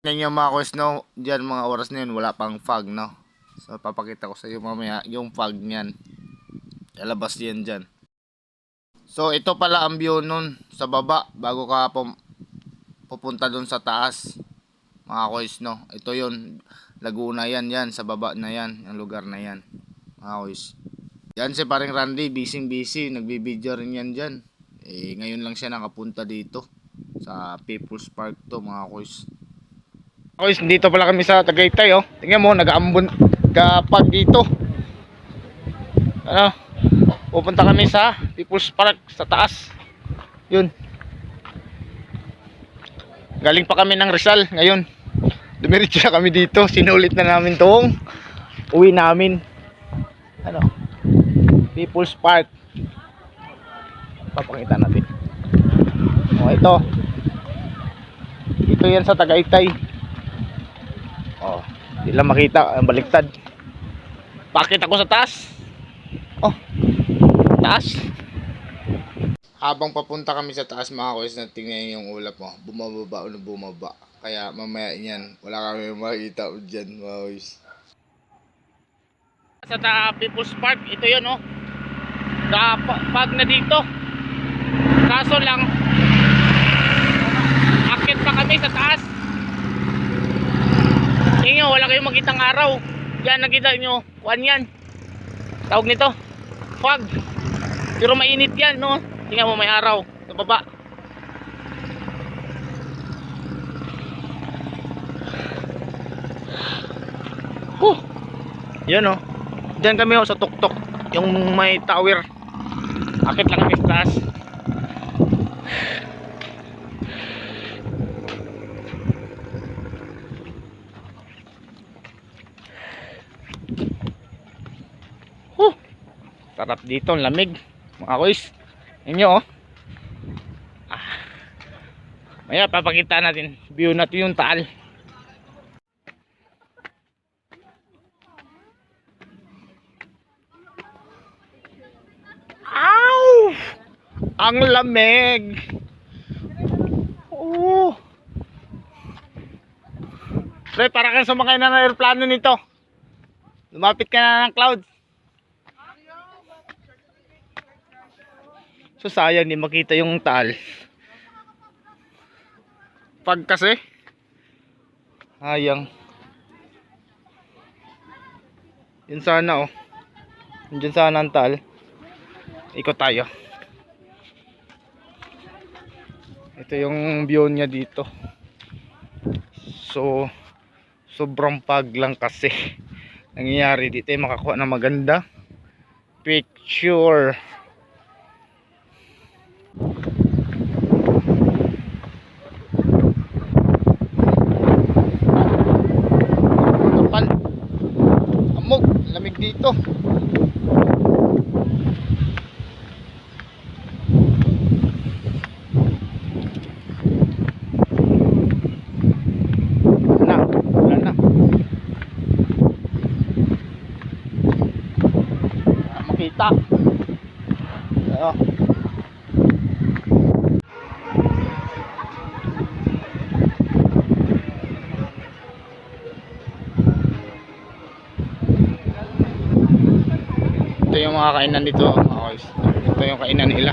Yan yung mga quiz, no? Diyan mga oras na yun, wala pang fog, no? So, papakita ko sa iyo mamaya yung fog niyan. Lalabas yan dyan. So, ito pala ang view nun sa baba bago ka pupunta dun sa taas. Mga quiz, no? Ito yun. Laguna yan, sa baba na yan. Yung lugar na yan. Mga quiz. Yan si paring Randy, busy. Nagbibideo rin yan dyan. Ngayon lang siya nakapunta dito. Sa People's Park to, mga quiz. Guys, dito pala kami sa Tagaytay, oh. Tingnan mo, nag-aambon kapag dito. Ano? Pupunta kami sa People's Park sa taas. Yun. Galing pa kami ng Rizal ngayon. Dumiretso na kami dito. Sinulit na namin tong uwi namin. Ano? People's Park. Papakita natin. Oh, ito. Ito yan sa Tagaytay. Oh, hindi lang makita, baliktad. Pakita ko sa taas. Oh, taas. Habang papunta kami sa taas, mga quiz, na tingnan yung ulap mo, bumababa o bumaba. Kaya mamaya niyan, wala kami makita dyan, mga quiz. Sa People's Park, ito yun, oh. Pag na dito. Kaso lang, akit pa kami sa taas. Tingnan nyo, wala kayong makitang araw. Yan, nakita nyo, kuwan yan. Tawag nito, fog. Pero mainit yan, no? Tingnan mo, may araw sa baba. Yan, no? Diyan kami, oh, sa tuktok. Yung may tower. Akit lang kami sa taas. Sarap dito, lamig mga kuys. Inyo, oh. Maya papakita natin view natin yung Taal. Ow! Ang lamig. Oh. Pre, para kang sumakay na ng aeroplano nito. Lumapit ka na ng clouds. So sayang di makita yung Taal. Pag kasi sayang. Yun sana, oh. Diyan sana ang Taal. Ikot tayo. Ito yung view niya dito. So sobrang pag lang kasi nangyayari dito, makakuha ng maganda picture. Amog, lamig dito. Wala na. Makita. Ayo. Ito yung mga kainan dito, mga guys. Ito yung kainan nila.